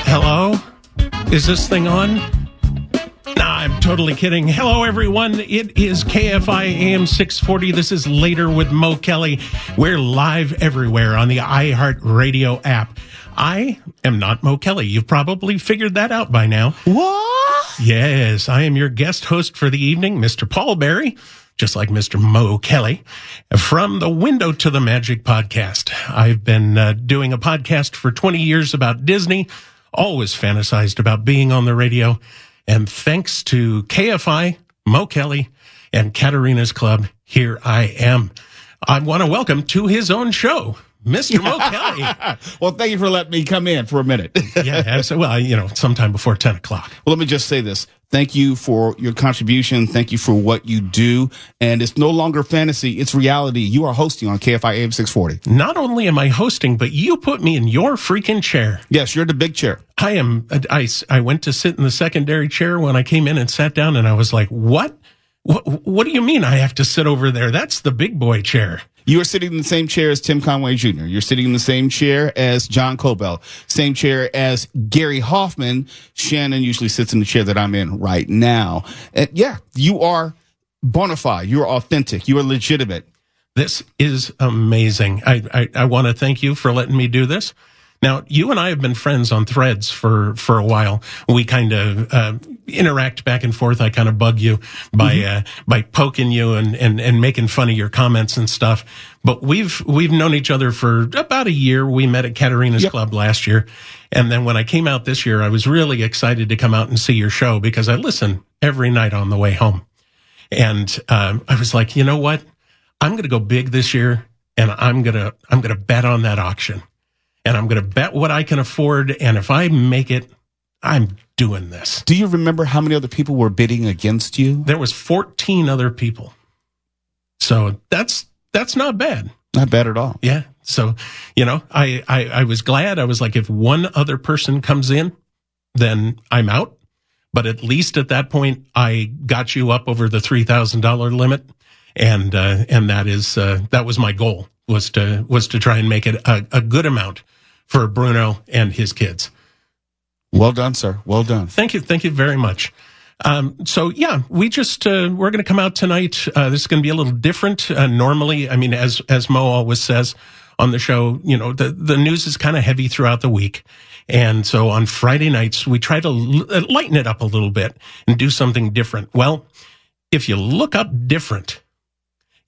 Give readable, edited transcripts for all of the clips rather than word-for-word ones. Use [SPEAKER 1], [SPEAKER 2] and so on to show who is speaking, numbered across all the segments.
[SPEAKER 1] Hello? Is this thing on? Nah, I'm totally kidding. Hello, everyone. It is KFI AM 640. This is Later with Mo Kelly. We're live everywhere on the iHeartRadio app. I am not Mo Kelly. You've probably figured that out by now.
[SPEAKER 2] What?
[SPEAKER 1] Yes, I am your guest host for the evening, Mr. Paul Barrie, just like Mr. Mo Kelly, from the Window to the Magic podcast. I've been doing a podcast for 20 years about Disney, always fantasized about being on the radio. And thanks to KFI, Mo Kelly, and Katarina's Club, here I am. I want to welcome to his own show, Mr. Mo Kelly.
[SPEAKER 2] Well, thank you for letting me come in for a minute.
[SPEAKER 1] Yeah, well, sometime before 10 o'clock.
[SPEAKER 2] Well, let me just say this. Thank you for your contribution. Thank you for what you do. And it's no longer fantasy. It's reality. You are hosting on KFI AM 640.
[SPEAKER 1] Not only am I hosting, but you put me in your freaking chair.
[SPEAKER 2] Yes, you're the big chair.
[SPEAKER 1] I went to sit in the secondary chair when I came in and sat down, and I was like, what? What do you mean I have to sit over there? That's the big boy chair.
[SPEAKER 2] You are sitting in the same chair as Tim Conway Jr. You're sitting in the same chair as John Cobell. Same chair as Gary Hoffman. Shannon usually sits in the chair that I'm in right now. And yeah, you are bona fide. You are authentic. You are legitimate.
[SPEAKER 1] This is amazing. I want to thank you for letting me do this. Now, you and I have been friends on Threads for a while. We kind of interact back and forth. I kind of bug you by poking you and making fun of your comments and stuff. But we've known each other for about a year. We met at Katarina's Club last year. And then when I came out this year, I was really excited to come out and see your show because I listen every night on the way home. And I was like, you know what? I'm going to go big this year, and I'm going to bet on that auction. And I'm going to bet what I can afford. And if I make it, I'm doing this.
[SPEAKER 2] Do you remember how many other people were bidding against you?
[SPEAKER 1] There was 14 other people. So that's not bad.
[SPEAKER 2] Not bad at all.
[SPEAKER 1] Yeah. So, I was glad. I was like, if one other person comes in, then I'm out. But at least at that point, I got you up over the $3,000 limit. And that was my goal, was to try and make it a good amount for Bruno and his kids.
[SPEAKER 2] Well done, sir. Well done.
[SPEAKER 1] Thank you very much. So yeah, we're going to come out tonight. This is going to be a little different. Normally, I mean, as Mo always says on the show, the news is kind of heavy throughout the week. And so on Friday nights, we try to lighten it up a little bit and do something different. Well, if you look up different,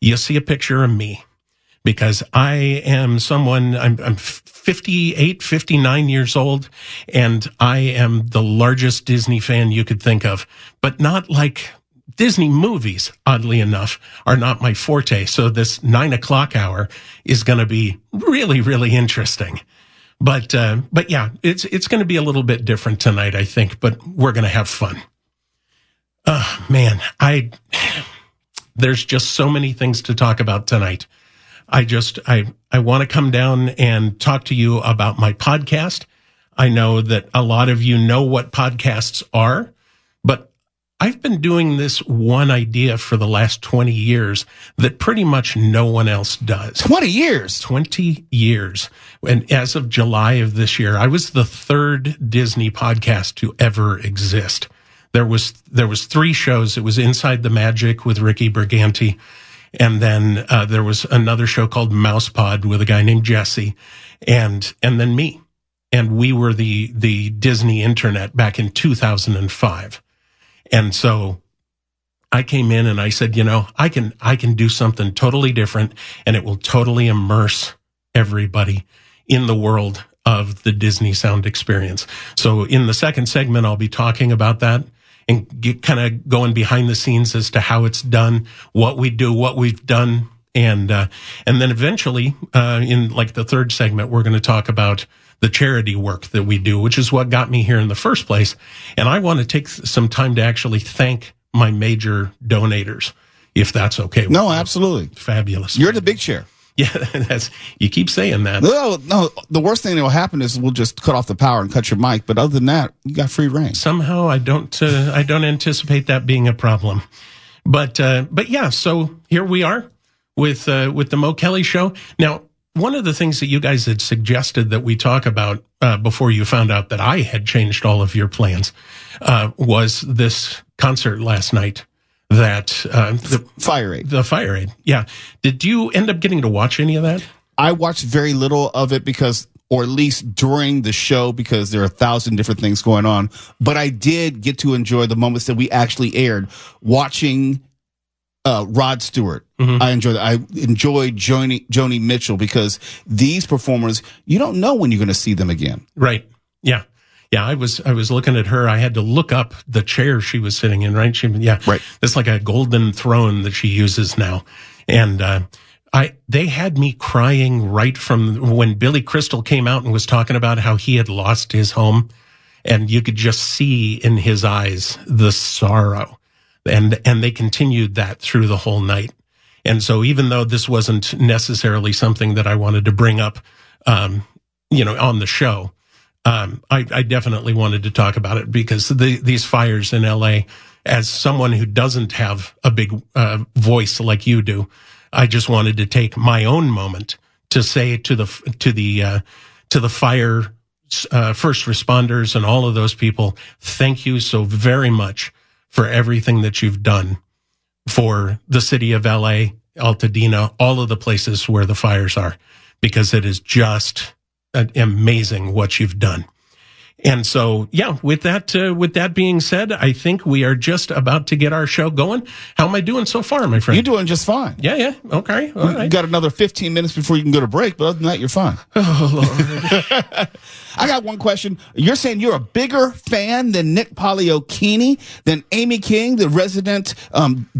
[SPEAKER 1] you'll see a picture of me. Because I am I'm 58, 59 years old, and I am the largest Disney fan you could think of. But not like Disney movies, oddly enough, are not my forte. So this 9 o'clock hour is going to be really, really interesting. But yeah, it's going to be a little bit different tonight, I think, but we're going to have fun. Man, there's just so many things to talk about tonight. I want to come down and talk to you about my podcast. I know that a lot of you know what podcasts are, but I've been doing this one idea for the last 20 years that pretty much no one else does.
[SPEAKER 2] 20 years?
[SPEAKER 1] 20 years. And as of July of this year, I was the third Disney podcast to ever exist. There was 3 shows. It was Inside the Magic with Ricky Briganti. And then there was another show called Mouse Pod with a guy named Jesse, and then me. And we were the Disney Internet back in 2005. And so I came in and I said, I can do something totally different, and it will totally immerse everybody in the world of the Disney sound experience. So in the second segment, I'll be talking about that and kind of going behind the scenes as to how it's done, what we do, what we've done. And then eventually, in like the third segment, we're going to talk about the charity work that we do, which is what got me here in the first place. And I want to take some time to actually thank my major donators, if that's okay with you.
[SPEAKER 2] No, absolutely.
[SPEAKER 1] Fabulous.
[SPEAKER 2] You're the big chair.
[SPEAKER 1] Yeah, you keep saying that.
[SPEAKER 2] No, the worst thing that will happen is we'll just cut off the power and cut your mic. But other than that, you got free reign.
[SPEAKER 1] Somehow I don't anticipate that being a problem. But yeah, so here we are with the Mo Kelly Show. Now, one of the things that you guys had suggested that we talk about before you found out that I had changed all of your plans was this concert last night. That the
[SPEAKER 2] Fire Aid.
[SPEAKER 1] The Fire Aid. Yeah. Did you end up getting to watch any of that?
[SPEAKER 2] I watched very little of it or at least during the show, because there are 1,000 different things going on. But I did get to enjoy the moments that we actually aired, watching Rod Stewart. Mm-hmm. I enjoyed Joni Mitchell, because these performers, you don't know when you're going to see them again.
[SPEAKER 1] Right. Yeah. Yeah, I was looking at her. I had to look up the chair she was sitting in, right?
[SPEAKER 2] Right.
[SPEAKER 1] It's like a golden throne that she uses now. And they had me crying right from when Billy Crystal came out and was talking about how he had lost his home, and you could just see in his eyes the sorrow. And they continued that through the whole night. And so even though this wasn't necessarily something that I wanted to bring up, on the show, I definitely wanted to talk about it, because these fires in LA, as someone who doesn't have a big voice like you do, I just wanted to take my own moment to say to the fire first responders and all of those people, thank you so very much for everything that you've done for the city of LA, Altadena, all of the places where the fires are, because it is just amazing what you've done. And so, yeah, with that being said, I think we are just about to get our show going. How am I doing so far, my friend?
[SPEAKER 2] You're doing just fine.
[SPEAKER 1] Yeah. Okay. All right.
[SPEAKER 2] You got another 15 minutes before you can go to break, but other than that, you're fine.
[SPEAKER 1] Oh, Lord.
[SPEAKER 2] I got one question. You're saying you're a bigger fan than Nick Poliochini, than Amy King, the resident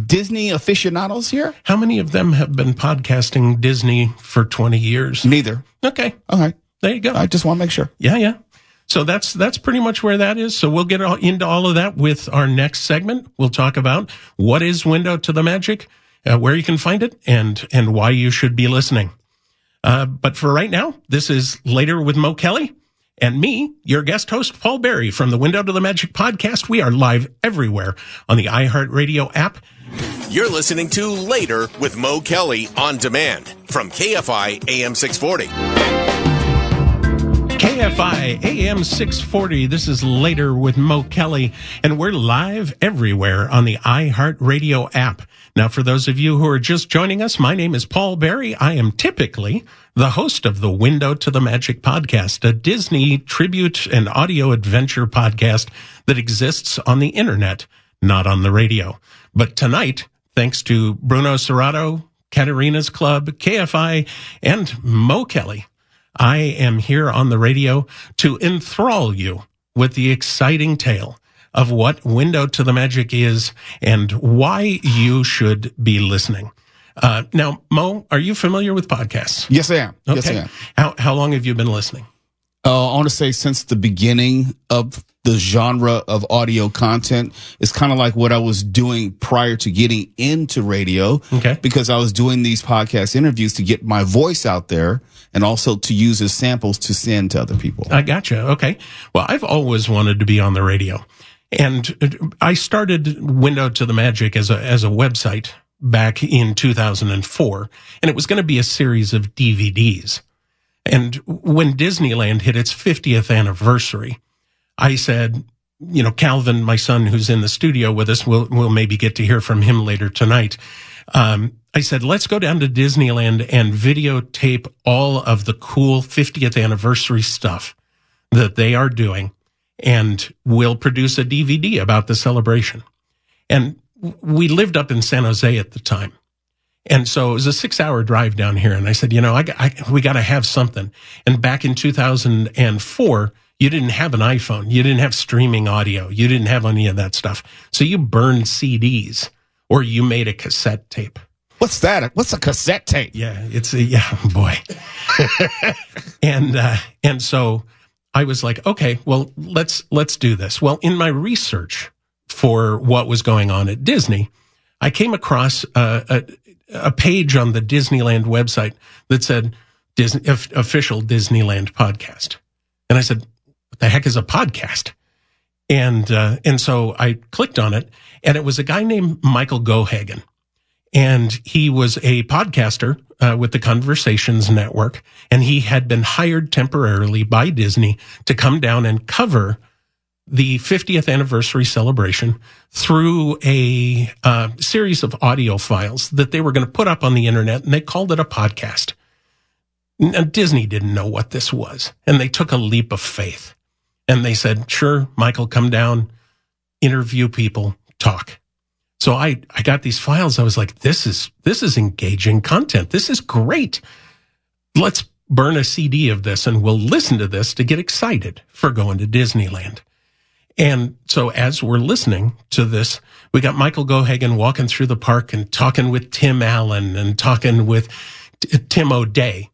[SPEAKER 2] Disney aficionados here?
[SPEAKER 1] How many of them have been podcasting Disney for 20 years?
[SPEAKER 2] Neither.
[SPEAKER 1] Okay.
[SPEAKER 2] All right.
[SPEAKER 1] There you go.
[SPEAKER 2] I just want to make sure.
[SPEAKER 1] Yeah. So that's pretty much where that is. So we'll get into all of that with our next segment. We'll talk about what is Window to the Magic, where you can find it, and why you should be listening. But for right now, this is Later with Mo Kelly and me, your guest host, Paul Barrie from the Window to the Magic podcast. We are live everywhere on the iHeartRadio app.
[SPEAKER 3] You're listening to Later with Mo Kelly on demand from KFI AM 640.
[SPEAKER 1] KFI AM 640. This is Later with Mo Kelly, and we're live everywhere on the iHeartRadio app. Now, for those of you who are just joining us, my name is Paul Barrie. I am typically the host of the Window to the Magic podcast, a Disney tribute and audio adventure podcast that exists on the internet, not on the radio. But tonight, thanks to Bruno Serrato, Katarina's Club, KFI, and Mo Kelly, I am here on the radio to enthrall you with the exciting tale of what Window to the Magic is and why you should be listening. Now, Mo, are you familiar with podcasts?
[SPEAKER 2] Yes, I am.
[SPEAKER 1] Okay.
[SPEAKER 2] Yes, I am.
[SPEAKER 1] How long have you been listening?
[SPEAKER 2] I want to say since the beginning of the genre of audio content. It's kind of like what I was doing prior to getting into radio.
[SPEAKER 1] Okay.
[SPEAKER 2] Because I was doing these podcast interviews to get my voice out there and also to use as samples to send to other people.
[SPEAKER 1] I gotcha. Okay. Well, I've always wanted to be on the radio. And I started Window to the Magic as a website back in 2004. And it was going to be a series of DVDs. And when Disneyland hit its 50th anniversary, I said, you know, Calvin, my son, who's in the studio with us, we'll maybe get to hear from him later tonight. I said, let's go down to Disneyland and videotape all of the cool 50th anniversary stuff that they are doing, and we'll produce a DVD about the celebration. And we lived up in San Jose at the time. And so it was a 6-hour drive down here. And I said, you know, we got to have something. And back in 2004, you didn't have an iPhone. You didn't have streaming audio. You didn't have any of that stuff. So you burned CDs or you made a cassette tape.
[SPEAKER 2] What's that? What's a cassette tape?
[SPEAKER 1] Yeah, boy. And so I was like, okay, well, let's do this. Well, in my research for what was going on at Disney, I came across a page on the Disneyland website that said official Disneyland podcast. And I said, what the heck is a podcast? And so I clicked on it, and it was a guy named Michael Gohagen. And he was a podcaster with the Conversations Network, and he had been hired temporarily by Disney to come down and cover the 50th anniversary celebration through a series of audio files that they were going to put up on the internet, and they called it a podcast. Now, Disney didn't know what this was, and they took a leap of faith. And they said, sure, Michael, come down, interview people, talk. So I got these files. I was like, this is engaging content. This is great. Let's burn a CD of this and we'll listen to this to get excited for going to Disneyland. And so as we're listening to this, we got Michael Gohagan walking through the park and talking with Tim Allen and talking with Tim O'Day,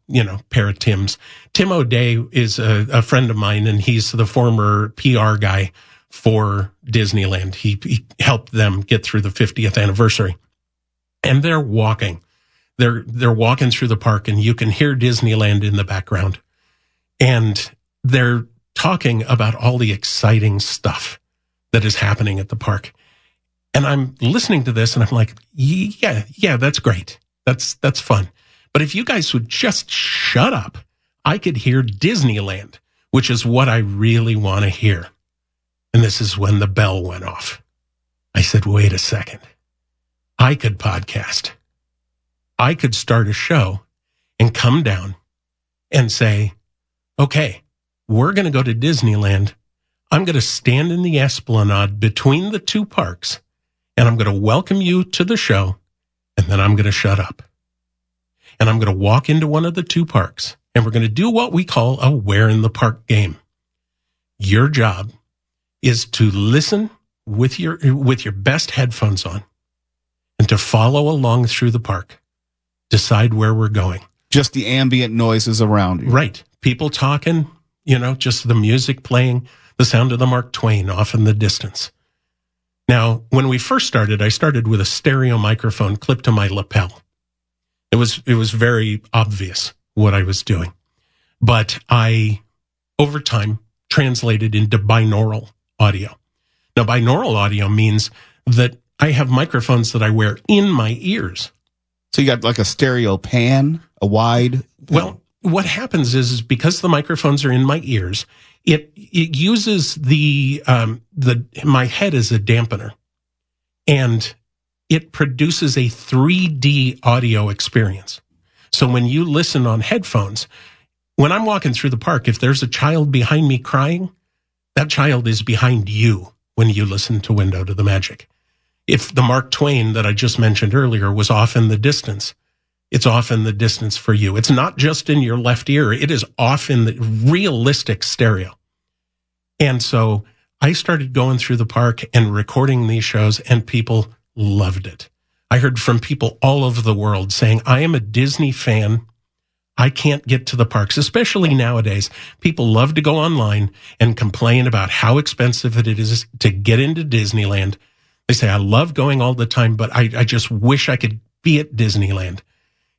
[SPEAKER 1] pair of Tims. Tim O'Day is a friend of mine, and he's the former PR guy for Disneyland. He helped them get through the 50th anniversary. And they're walking. They're walking through the park, and you can hear Disneyland in the background. And they're talking about all the exciting stuff that is happening at the park. And I'm listening to this, and I'm like, yeah, that's great. That's fun. But if you guys would just shut up, I could hear Disneyland, which is what I really want to hear. And this is when the bell went off. I said, wait a second. I could podcast. I could start a show and come down and say, okay, we're going to go to Disneyland. I'm going to stand in the esplanade between the two parks, and I'm going to welcome you to the show, and then I'm going to shut up. And I'm going to walk into one of the two parks, and we're going to do what we call a Where in the Park game. Your job is to listen with your best headphones on and to follow along through the park. Decide where we're going.
[SPEAKER 2] Just the ambient noises around you.
[SPEAKER 1] Right. People talking, just the music playing, the sound of the Mark Twain off in the distance. Now, when we first started, I started with a stereo microphone clipped to my lapel. It was very obvious what I was doing. But I, over time, translated into binaural audio. Now, binaural audio means that I have microphones that I wear in my ears.
[SPEAKER 2] So you got like a stereo pan, a wide?
[SPEAKER 1] Well, what happens is because the microphones are in my ears, it uses my head as a dampener. And it produces a 3D audio experience. So when you listen on headphones, when I'm walking through the park, if there's a child behind me crying, that child is behind you when you listen to Window to the Magic. If the Mark Twain that I just mentioned earlier was off in the distance, it's off in the distance for you. It's not just in your left ear. It is off in the realistic stereo. And so I started going through the park and recording these shows, and people loved it. I heard from people all over the world saying, I am a Disney fan. I can't get to the parks, especially nowadays. People love to go online and complain about how expensive it is to get into Disneyland. They say, I love going all the time, but I just wish I could be at Disneyland.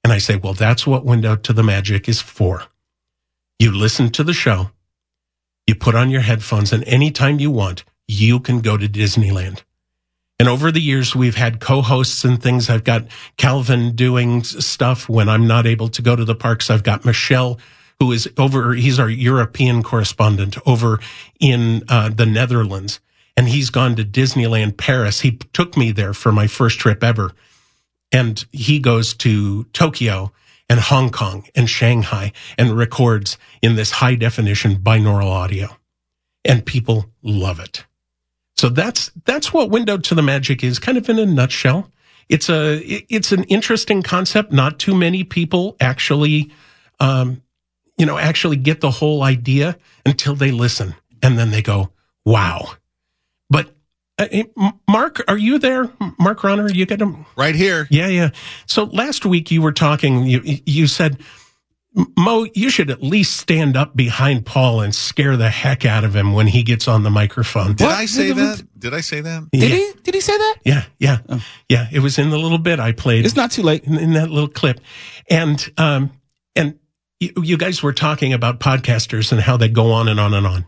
[SPEAKER 1] And I say, well, that's what Window to the Magic is for. You listen to the show, you put on your headphones, and anytime you want, you can go to Disneyland. And over the years, we've had co-hosts and things. I've got Calvin doing stuff when I'm not able to go to the parks. I've got Michelle, who is he's our European correspondent over in the Netherlands. And he's gone to Disneyland Paris. He took me there for my first trip ever. And he goes to Tokyo and Hong Kong and Shanghai and records in this high definition binaural audio. And people love it. So that's what Window to the Magic is, kind of in a nutshell. It's an interesting concept. Not too many people actually get the whole idea until they listen, and then they go, "Wow!" But Mark, are you there? Mark Ronner, you get him
[SPEAKER 4] right here.
[SPEAKER 1] Yeah. So last week you were talking. You said, Mo, you should at least stand up behind Paul and scare the heck out of him when he gets on the microphone.
[SPEAKER 4] Did I say that?
[SPEAKER 1] Yeah.
[SPEAKER 2] Did he say that?
[SPEAKER 1] Yeah. Oh. Yeah. It was in the little bit I played.
[SPEAKER 2] It's not too late.
[SPEAKER 1] In that little clip. And you guys were talking about podcasters and how they go on and on and on.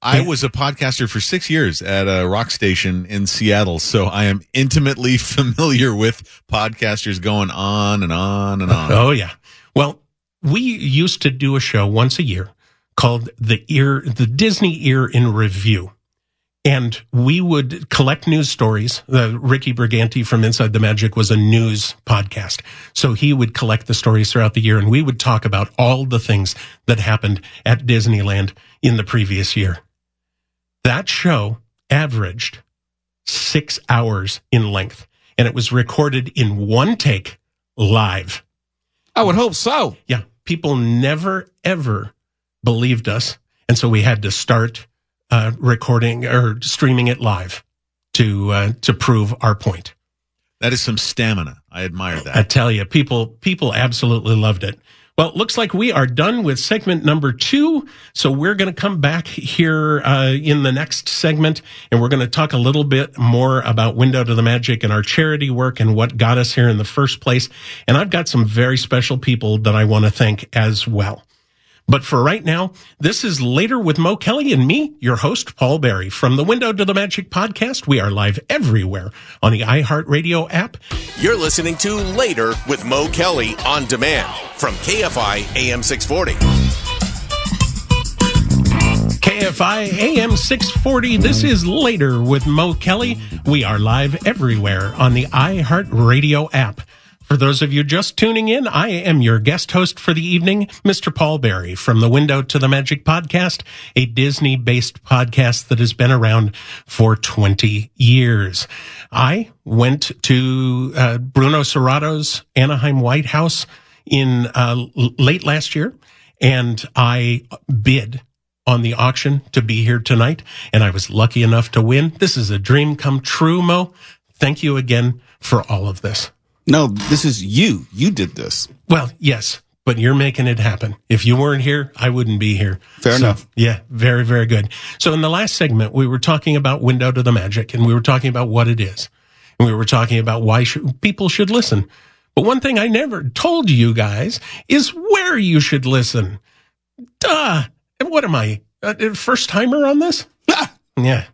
[SPEAKER 4] I was a podcaster for 6 years at a rock station in Seattle, so I am intimately familiar with podcasters going on and on and on.
[SPEAKER 1] Oh, yeah. Well, we used to do a show once a year called the Disney Ear in Review. And we would collect news stories. Ricky Briganti from Inside the Magic was a news podcast. So he would collect the stories throughout the year, and we would talk about all the things that happened at Disneyland in the previous year. That show averaged 6 hours in length, and it was recorded in one take live.
[SPEAKER 2] I would hope so.
[SPEAKER 1] Yeah. People never, ever believed us. And so we had to start recording or streaming it live to prove our point.
[SPEAKER 4] That is some stamina. I admire that.
[SPEAKER 1] I tell you, people absolutely loved it. Well, it looks like we are done with segment number 2. So we're going to come back here in the next segment, and we're going to talk a little bit more about Window to the Magic and our charity work and what got us here in the first place. And I've got some very special people that I want to thank as well. But for right now, this is Later with Mo Kelly and me, your host, Paul Barrie. From the Window to the Magic podcast, we are live everywhere on the iHeartRadio app.
[SPEAKER 3] You're listening to Later with Mo Kelly on demand from KFI AM 640.
[SPEAKER 1] KFI AM 640. This is Later with Mo Kelly. We are live everywhere on the iHeartRadio app. For those of you just tuning in, I am your guest host for the evening, Mr. Paul Barrie from the Window to the Magic podcast, a Disney-based podcast that has been around for 20 years. I went to Bruno Serrato's Anaheim White House in late last year, and I bid on the auction to be here tonight, and I was lucky enough to win. This is a dream come true, Mo. Thank you again for all of this.
[SPEAKER 2] No, this is you. You did this.
[SPEAKER 1] Well, yes, but you're making it happen. If you weren't here, I wouldn't be here.
[SPEAKER 2] Fair enough.
[SPEAKER 1] Yeah, very, very good. So in the last segment, we were talking about Window to the Magic, and we were talking about what it is. And we were talking about why people should listen. But one thing I never told you guys is where you should listen. Duh. And what am I, a first timer on this? Yeah.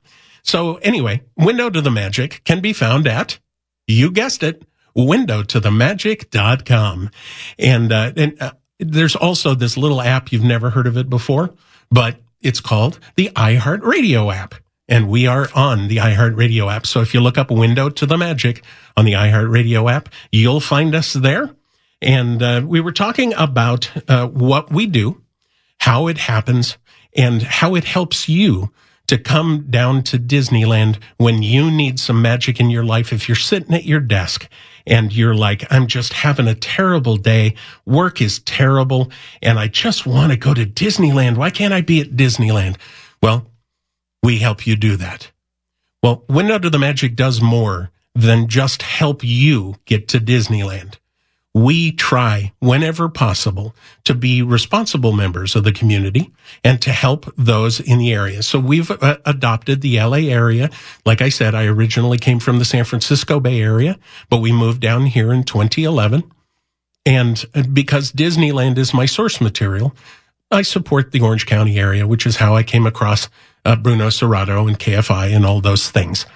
[SPEAKER 1] So anyway, Window to the Magic can be found at, you guessed it, windowtothemagic.com. And there's also this little app. You've never heard of it before, but it's called the iHeartRadio app. And we are on the iHeartRadio app. So if you look up Window to the Magic on the iHeartRadio app, you'll find us there. And we were talking about what we do, how it happens, and how it helps you to come down to Disneyland when you need some magic in your life. If you're sitting at your desk and you're like, I'm just having a terrible day, work is terrible, and I just want to go to Disneyland. Why can't I be at Disneyland? Well, we help you do that. Well, Window to the Magic does more than just help you get to Disneyland. We try, whenever possible, to be responsible members of the community and to help those in the area. So we've adopted the LA area. Like I said, I originally came from the San Francisco Bay Area, but we moved down here in 2011. And because Disneyland is my source material, I support the Orange County area, which is how I came across Bruno Serrato and KFI and all those things.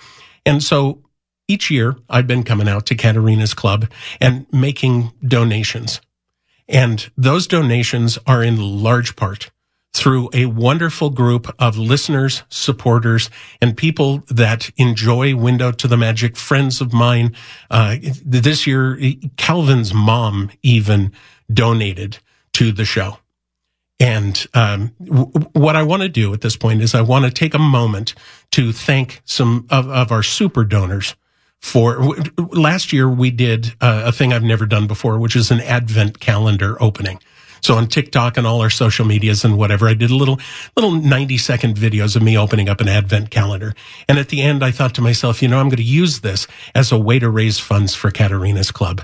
[SPEAKER 1] And so each year, I've been coming out to Katarina's Club and making donations. And those donations are in large part through a wonderful group of listeners, supporters, and people that enjoy Window to the Magic, friends of mine. This year, Calvin's mom even donated to the show. And what I want to do at this point is I want to take a moment to thank some of our super donors. Last year, we did a thing I've never done before, which is an advent calendar opening. So on TikTok and all our social medias and whatever, I did little 90-second videos of me opening up an advent calendar. And at the end, I thought to myself, I'm going to use this as a way to raise funds for Katarina's Club.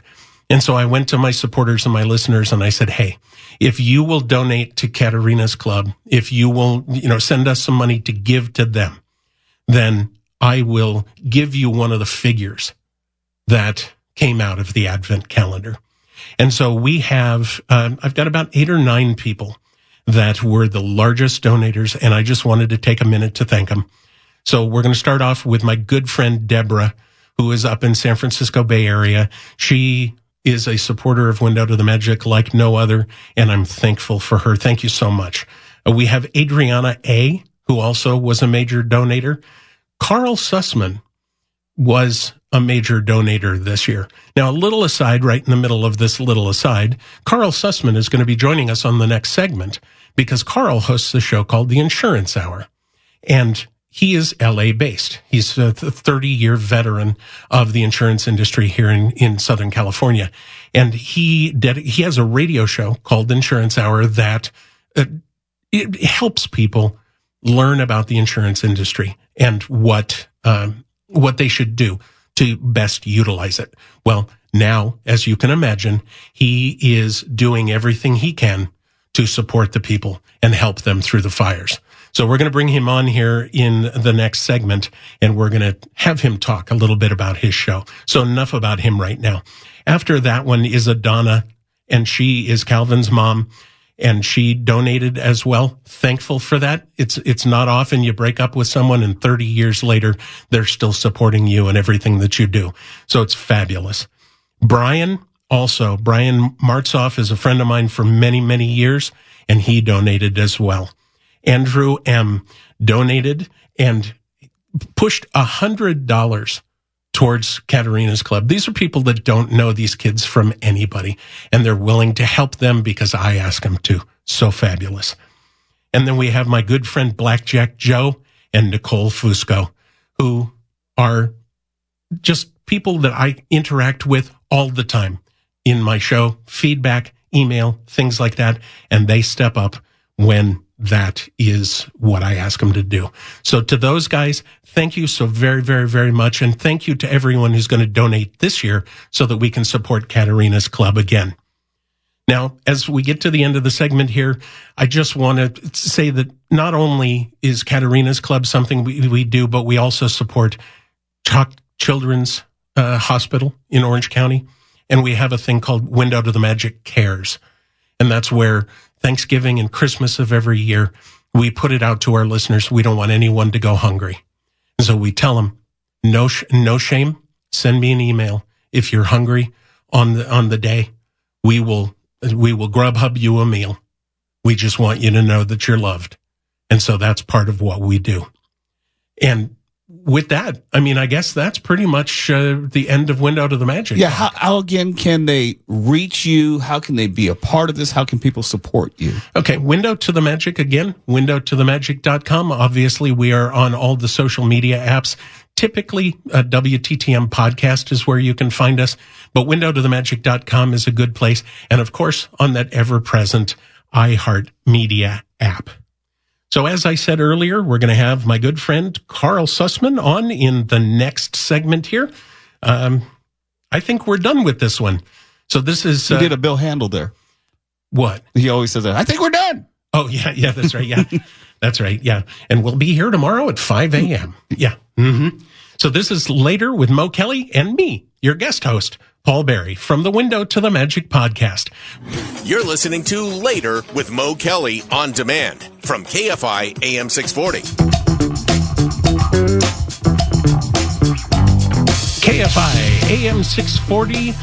[SPEAKER 1] And so I went to my supporters and my listeners and I said, hey, if you will donate to Katarina's Club, if you will, send us some money to give to them, then I will give you one of the figures that came out of the Advent calendar. And so we have, I've got about 8 or 9 people that were the largest donators, and I just wanted to take a minute to thank them. So we're going to start off with my good friend Deborah, who is up in San Francisco Bay Area. She is a supporter of Window to the Magic like no other, and I'm thankful for her. Thank you so much. We have Adriana A., who also was a major donator. Carl Sussman was a major donator this year. Now, a little aside, right in the middle of this little aside, Carl Sussman is going to be joining us on the next segment because Carl hosts a show called The Insurance Hour. And he is LA based. He's a 30-year veteran of the insurance industry here in Southern California. And he has a radio show called Insurance Hour that it helps people learn about the insurance industry and what they should do to best utilize it. Well, now, as you can imagine, he is doing everything he can to support the people and help them through the fires. So we're going to bring him on here in the next segment, and we're going to have him talk a little bit about his show. So enough about him right now. After that one is Adana, and she is Calvin's mom, and she donated as well. Thankful for that. It's not often you break up with someone and 30 years later, they're still supporting you and everything that you do. So it's fabulous. Brian Martzoff is a friend of mine for many, many years, and he donated as well. Andrew M. donated and pushed $100 towards Katerina's Club. These are people that don't know these kids from anybody, and they're willing to help them because I ask them to. So fabulous. And then we have my good friend Blackjack Joe and Nicole Fusco, who are just people that I interact with all the time in my show, feedback, email, things like that, and they step up when that is what I ask them to do. So to those guys, thank you so very, very, very much. And thank you to everyone who's going to donate this year so that we can support Katerina's Club again. Now, as we get to the end of the segment here, I just want to say that not only is Katerina's Club something we do, but we also support Children's Hospital in Orange County. And we have a thing called Window to the Magic Cares. And that's where Thanksgiving and Christmas of every year, we put it out to our listeners. We don't want anyone to go hungry. And so we tell them, no shame. Send me an email. If you're hungry on the day, we will Grubhub you a meal. We just want you to know that you're loved. And so that's part of what we do. And with that, I mean, I guess that's pretty much the end of Window to the Magic.
[SPEAKER 2] Yeah, how again can they reach you? How can they be a part of this? How can people support you?
[SPEAKER 1] Okay, Window to the Magic again, windowtothemagic.com. Obviously, we are on all the social media apps. Typically, WTTM podcast is where you can find us, but windowtothemagic.com is a good place. And of course, on that ever-present iHeartMedia app. So as I said earlier, we're going to have my good friend Carl Sussman on in the next segment here. I think we're done with this one. So this is...
[SPEAKER 2] You did a Bill Handel there.
[SPEAKER 1] What?
[SPEAKER 2] He always says that. I think we're done.
[SPEAKER 1] Oh, yeah, that's right. Yeah, that's right. Yeah. And we'll be here tomorrow at 5 a.m. Yeah. Mm-hmm. So this is Later with Mo Kelly and me, your guest host, Paul Barrie, from the Window to the Magic podcast.
[SPEAKER 3] You're listening to Later with Mo Kelly on demand from KFI AM 640.
[SPEAKER 1] KFI AM 640.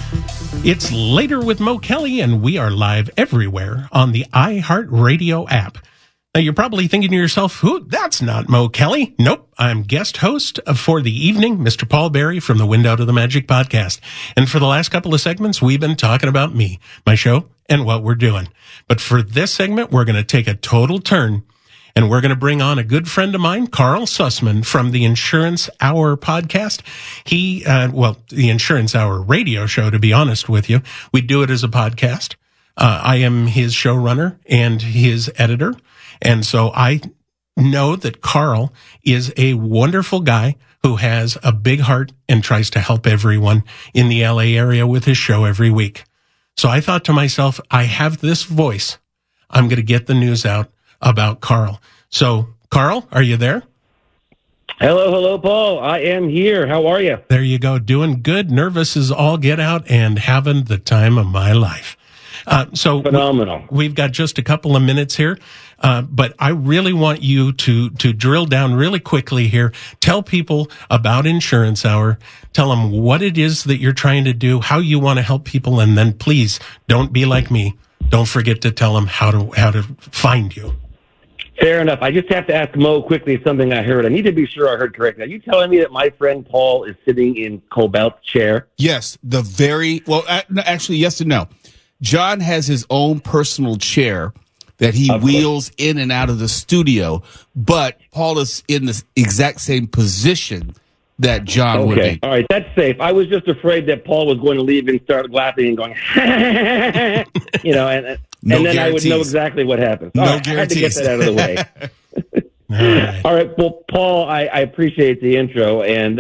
[SPEAKER 1] It's Later with Mo Kelly, and we are live everywhere on the iHeartRadio app. Now, you're probably thinking to yourself, that's not Mo Kelly. Nope, I'm guest host for the evening, Mr. Paul Barrie from the Window to the Magic podcast. And for the last couple of segments, we've been talking about me, my show, and what we're doing. But for this segment, we're going to take a total turn, and we're going to bring on a good friend of mine, Carl Sussman from the Insurance Hour podcast. The Insurance Hour radio show, to be honest with you. We do it as a podcast. I am his showrunner and his editor. And so I know that Carl is a wonderful guy who has a big heart and tries to help everyone in the LA area with his show every week. So I thought to myself, I have this voice. I'm going to get the news out about Carl. So, Carl, are you there?
[SPEAKER 5] Hello, Paul. I am here. How are you?
[SPEAKER 1] There you go. Doing good. Nervous as all get out and having the time of my life. So
[SPEAKER 5] Phenomenal.
[SPEAKER 1] We've got just a couple of minutes here, but I really want you to drill down really quickly here. Tell people about Insurance Hour. Tell them what it is that you're trying to do, how you want to help people, and then please don't be like me. Don't forget to tell them how to find you.
[SPEAKER 5] Fair enough. I just have to ask Mo quickly something I heard. I need to be sure I heard correctly. Are you telling me that my friend Paul is sitting in Cobelt's chair?
[SPEAKER 2] Yes, actually, yes and no. John has his own personal chair that he wheels in and out of the studio, but Paul is in the exact same position that John would be.
[SPEAKER 5] All right, that's safe. I was just afraid that Paul was going to leave and start laughing and going, and then I would know exactly what happens.
[SPEAKER 2] No
[SPEAKER 5] right,
[SPEAKER 2] guarantees.
[SPEAKER 5] I had to get that out of the way. All right. Well, Paul, I appreciate the intro and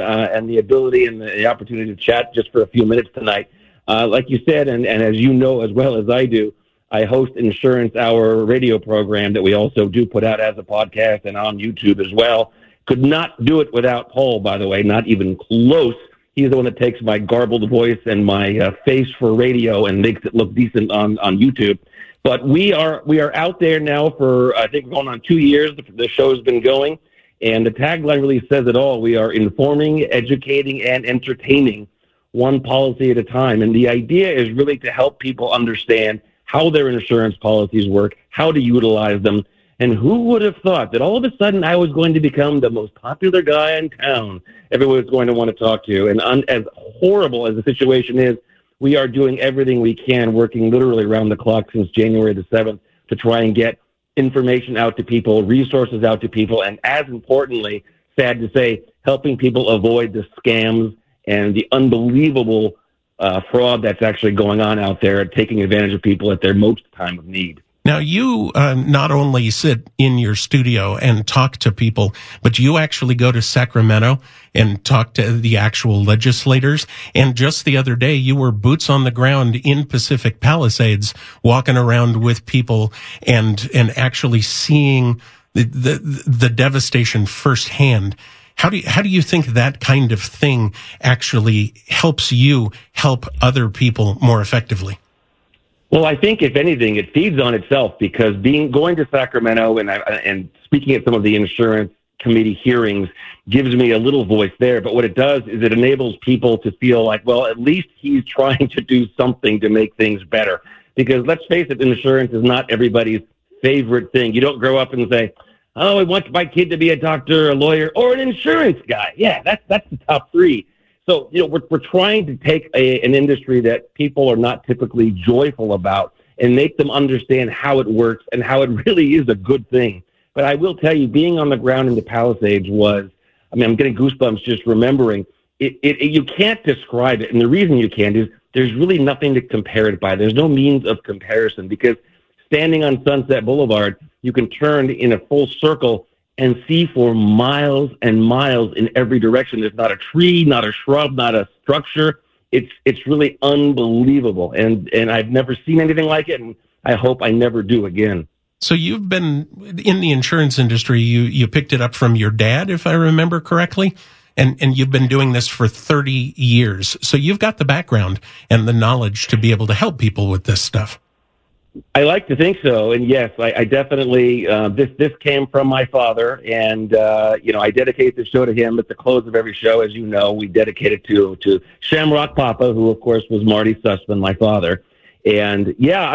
[SPEAKER 5] the ability and the opportunity to chat just for a few minutes tonight. Like you said, and as you know as well as I do, I host Insurance Hour radio program that we also do put out as a podcast and on YouTube as well. Could not do it without Paul, by the way, not even close. He's the one that takes my garbled voice and my face for radio and makes it look decent on YouTube. But we are out there now for, I think, going on 2 years. The show's been going, and the tagline really says it all. We are informing, educating, and entertaining, one policy at a time. And the idea is really to help people understand how their insurance policies work, how to utilize them, and who would have thought that all of a sudden I was going to become the most popular guy in town everyone was going to want to talk to. And as horrible as the situation is, we are doing everything we can, working literally around the clock since January the 7th to try and get information out to people, resources out to people, and as importantly, sad to say, helping people avoid the scams and the unbelievable fraud that's actually going on out there, taking advantage of people at their most time of need.
[SPEAKER 1] Now, you not only sit in your studio and talk to people, but you actually go to Sacramento and talk to the actual legislators. And just the other day, you were boots on the ground in Pacific Palisades, walking around with people and actually seeing the devastation firsthand. How do you think that kind of thing actually helps you help other people more effectively?
[SPEAKER 5] Well, I think if anything, it feeds on itself because going to Sacramento and speaking at some of the insurance committee hearings gives me a little voice there. But what it does is it enables people to feel like, well, at least he's trying to do something to make things better. Because let's face it, insurance is not everybody's favorite thing. You don't grow up and say, oh, I want my kid to be a doctor, a lawyer, or an insurance guy. Yeah, that's the top three. So, we're trying to take an industry that people are not typically joyful about and make them understand how it works and how it really is a good thing. But I will tell you, being on the ground in the Palisades I'm getting goosebumps just remembering it. You can't describe it. And the reason you can't is there's really nothing to compare it by. There's no means of comparison because standing on Sunset Boulevard, you can turn in a full circle and see for miles and miles in every direction. There's not a tree, not a shrub, not a structure. It's really unbelievable. And I've never seen anything like it, and I hope I never do again.
[SPEAKER 1] So you've been in the insurance industry. You picked it up from your dad, if I remember correctly, and you've been doing this for 30 years. So you've got the background and the knowledge to be able to help people with this stuff.
[SPEAKER 5] I like to think so, and yes, I definitely. This came from my father, and I dedicate the show to him. At the close of every show, as you know, we dedicate it to Shamrock Papa, who of course was Marty Sussman, my father. And yeah,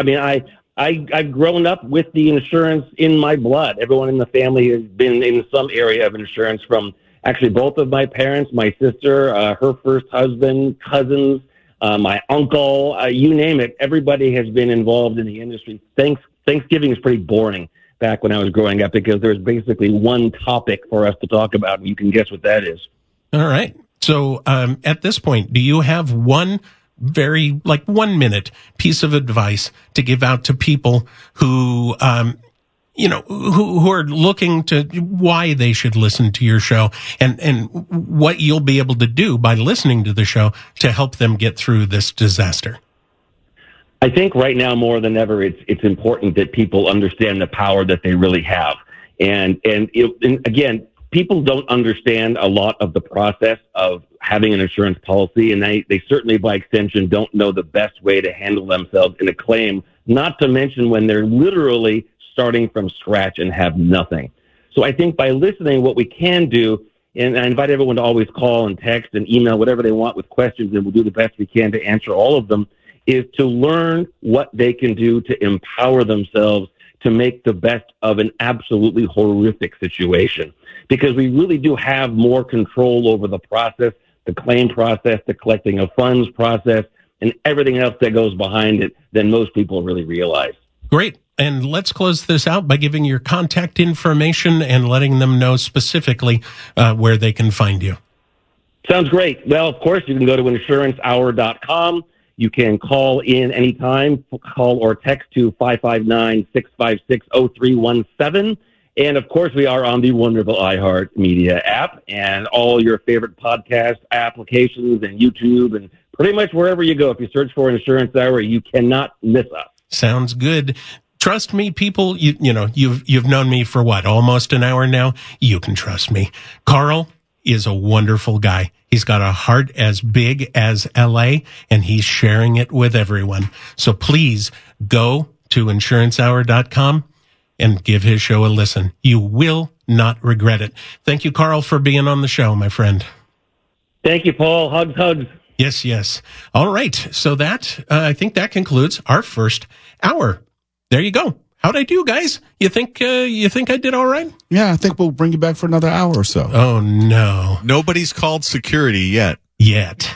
[SPEAKER 5] I've grown up with the insurance in my blood. Everyone in the family has been in some area of insurance. From actually both of my parents, my sister, her first husband, cousins. My uncle, you name it, everybody has been involved in the industry. Thanksgiving is pretty boring back when I was growing up because there's basically one topic for us to talk about, and you can guess what that is. All
[SPEAKER 1] right. So at this point, do you have one 1 minute piece of advice to give out to people who who are looking to why they should listen to your show and what you'll be able to do by listening to the show to help them get through this disaster?
[SPEAKER 5] I think right now more than ever, it's important that people understand the power that they really have. And again, people don't understand a lot of the process of having an insurance policy, and they certainly by extension don't know the best way to handle themselves in a claim not to mention when they're literally starting from scratch and have nothing. So I think by listening, what we can do, and I invite everyone to always call and text and email whatever they want with questions, and we'll do the best we can to answer all of them, is to learn what they can do to empower themselves to make the best of an absolutely horrific situation. Because we really do have more control over the process, the claim process, the collecting of funds process, and everything else that goes behind it than most people really realize.
[SPEAKER 1] Great. And let's close this out by giving your contact information and letting them know specifically where they can find you.
[SPEAKER 5] Sounds great. Well, of course, you can go to insurancehour.com. You can call in anytime, call or text to 559-656-0317. And, of course, we are on the wonderful iHeartMedia app and all your favorite podcast applications and YouTube and pretty much wherever you go. If you search for Insurance Hour, you cannot miss us.
[SPEAKER 1] Sounds good. Trust me, people, you've known me for what, almost an hour now? You can trust me. Carl is a wonderful guy. He's got a heart as big as LA, and he's sharing it with everyone. So please go to insurancehour.com and give his show a listen. You will not regret it. Thank you, Carl, for being on the show, my friend.
[SPEAKER 5] Thank you, Paul. Hugs, hugs.
[SPEAKER 1] Yes, yes. All right. So I think that concludes our first hour. There you go. How'd I do, guys? You think I did all right?
[SPEAKER 2] Yeah, I think we'll bring you back for another hour or so.
[SPEAKER 1] Oh, no.
[SPEAKER 4] Nobody's called security yet.
[SPEAKER 1] Yet.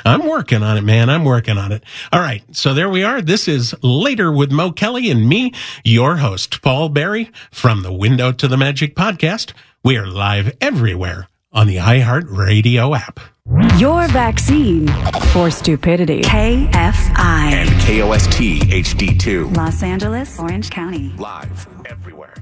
[SPEAKER 1] I'm working on it, man. I'm working on it. All right. So there we are. This is Later with Mo Kelly and me, your host, Paul Barrie from the Window to the Magic podcast. We are live everywhere on the iHeartRadio app.
[SPEAKER 6] Your vaccine for stupidity. KFI.
[SPEAKER 3] And KOST HD2.
[SPEAKER 6] Los Angeles, Orange County.
[SPEAKER 3] Live everywhere.